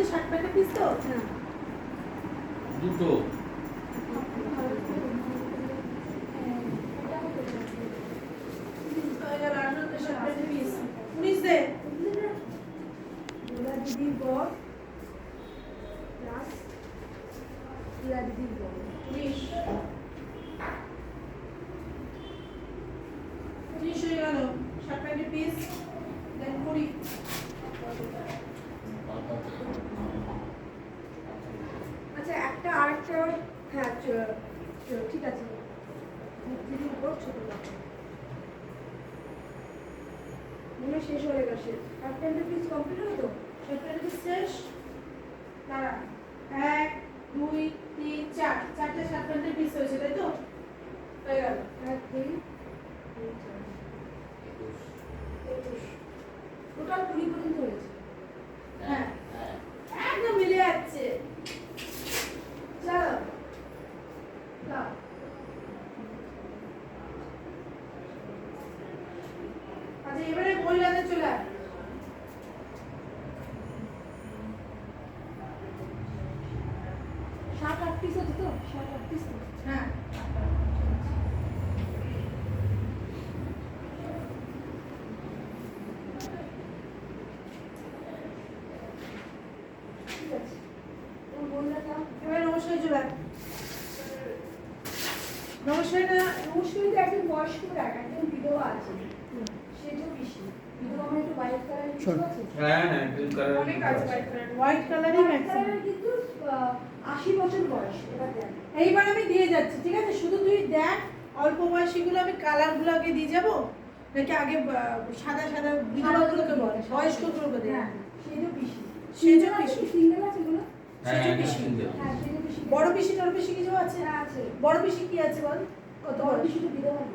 Shirt প্যান্টের piece তো? হ্যাঁ দুটো হয়ে গেল 18 শার্ট প্যান্টের পিস 19 দে গোলা দিদির বর প্লাস গোলা দিদির বর 19 20 হয়ে গেল শার্ট প্যান্টের পিস দেন 20 আচ্ছা একটা আরেকটা হ্যাঁ ঠিক আছে দিদির বর ছোট কাপড় মনে শেষ হয়ে গেছে শার্ট প্যান্টের পিস কমপ্লিট হলো তো শার্ট প্যান্টের পিস শেষ দাঁড়া 1 2 3 4 চারটে শার্ট প্যান্টের পিস হয়েছে তাই তো হয়ে গেল 1 2 3 4 টোটাল 20 পর্যন্ত হয়েছে হ্যাঁ একদম মিলে যাচ্ছে চলো দাও আচ্ছা এবারে মহিলাদের চলে আয় শার্ট 8 পিস আছে তো শার্ট 8 পিস তো হ্যাঁ ঠিক আছে তুমি বললে দাও এবারে নমস্কার চলে আয় নমস্কার না মুশকিলটা একজন বয়স্ক একজন বিধবা আছে সেটাও বেশি বিধবা মানে একটু বাইক কালার কিছু আছে হ্যাঁ হ্যাঁ গ্রিন কালার অনেক আছে হোয়াইট কালারই বাইক ম্যাক্সিমাম কালারের কিন্তু 80 বছর বয়স এটা দেন এইবার আমি দিয়ে যাচ্ছি ঠিক আছে শুধু তুই দেখ অল্প বয়সীগুলো আমি কালারগুলো আগে দিয়ে যাবো নাকি আগে সাদা সাদা বিধবাগুলোকে বল বয়স্কগুলোকে দে হ্যাঁ সেটাও বেশি সেজো পিসি। সিঙ্গেল আছে গুলো হ্যাঁ সেজো পিসি। হ্যাঁ সেজো বেশি বড় পিসি টড় পিসি কিছু আছে হ্যাঁ আছে বড় পিসি কি আছে বল কত বড় বড় বেশি তো বিধবা না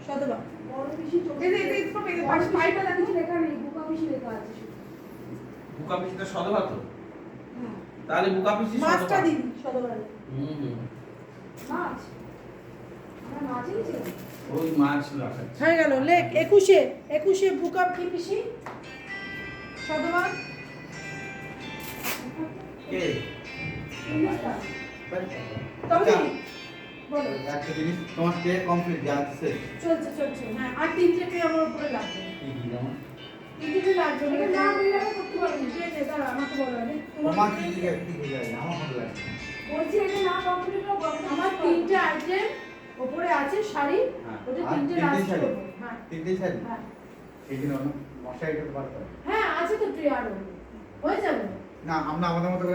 শতবা বড় বেশি এই যে একটু পেয়ে দে, পাঁচ পাঁচ- পাইটা কিছু লেখা নেই বুকা বেশি লেখা আছে শুধু বুকা পিসিটা সদবা তো হ্যাঁ তাহলে বুকা পিসি মাছটা সদবা দিবি শতবা হুম মাছ আমরা মাছই ছিল ওই মাছ রাখা হয়ে গেল লেখ 21 বুক আপ কি পিসি শতবা কে ইংলিশটা তবে বলো একটা জিনিস তোমার কে কমপ্লিট যাচ্ছে চলছে হ্যাঁ আর তিনটে পেয়ে আমার উপরে লাগবে কি কি যেমন তিনটে লাগবে এটা না বললে আমি করতে পারবো না। ঠিক আছে দাঁড়া আমাকে বলো আরে তোমার কি দিকে কি হয়ে যায় আমার ভালো লাগে বলছি এটা না কমপ্লিট হলো আমার তিনটে আইটেম উপরে আছে শাড়ি হ্যাঁ। ওটা আর তিনটে তিনটে লাস্ট শাড়ি? করবো হ্যাঁ তিনটেই শাড়ি হ্যাঁ এই জন্য মশাই করতে পারতো হ্যাঁ আছে তো ট্রে আরো হয়ে যাবে না আমরা আমাদের মতো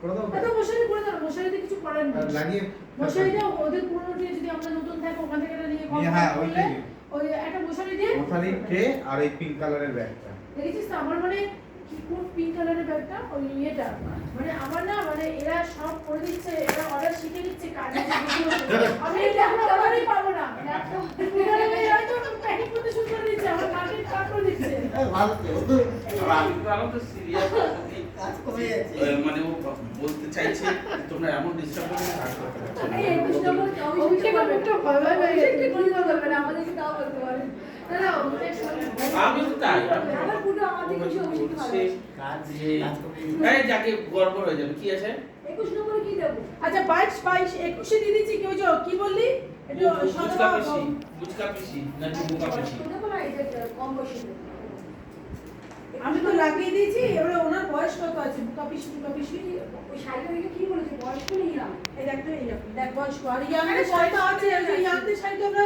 করে দেবো এত মশারি করে দাও মশারিতে কিছু করার আর নেই লাগিয়ে মশারিটা ওদের পুরনো ট্রে যদি আমরা নতুন থাকে ওখান থেকে এটা নিয়ে কম হ্যাঁ, করলে ওইটাই। ওই একটা মশারি দিয়ে মশারি ট্রে আর এই পিঙ্ক কালারের ব্যাগটা দেখেছিস তো আমার মানে কি কোন পিঙ্ক কালারের ব্যাগটা ওই ইয়েটা মানে আমার না মানে এরা সব করে দিচ্ছে এরা অর্ডার শিখে দিচ্ছে কাজে আমি এটা এখন অর্ডারই পাবো না হয়তো প্যাকিং করতে শুরু করে দিচ্ছে আমার মার্কেট কাট করে দিচ্ছে ভালো তো আর আমি তো আরো তো সিরিয়াস কাজ কমে যাচ্ছে মানে ও বলতে চাইছে যে তোমরা এমন ডিস্টার্ব করে কাজ করতে পারছো না। এই 21 নম্বর ওকে বাবা একটু ভয় ভয় হয়ে গেছে কি বলবে না আমাদেরকে তাও বলতে পারে না না ওকে আমি তো তাই আমার পুরো আমাদের কিছু অভিষেক ভালো বলছে কাজ কমে এই যাকে গড়বড় হয়ে যাবে কি আছে 21 নম্বরে কি দেব আচ্ছা 22 21 দিয়ে দিচ্ছি কেউ যাও কি বললি একটু বুঝকা পিসি বুঝকা পিসি নাকি বুকা পিসি দেব না এটা কম বয়সী দেব। আমি তো লাগিয়ে দিয়েছি এবারে ওনার বয়স কত আছে বুকা পিসি ওই শাড়িটা দেখে কি বলেছে বয়স্ক নেই না এই দেখ তো এই দেখ বয়স আর ইয়াংদের শাড়ি তো আছে ওই ইয়াংদের শাড়ি তো আমরা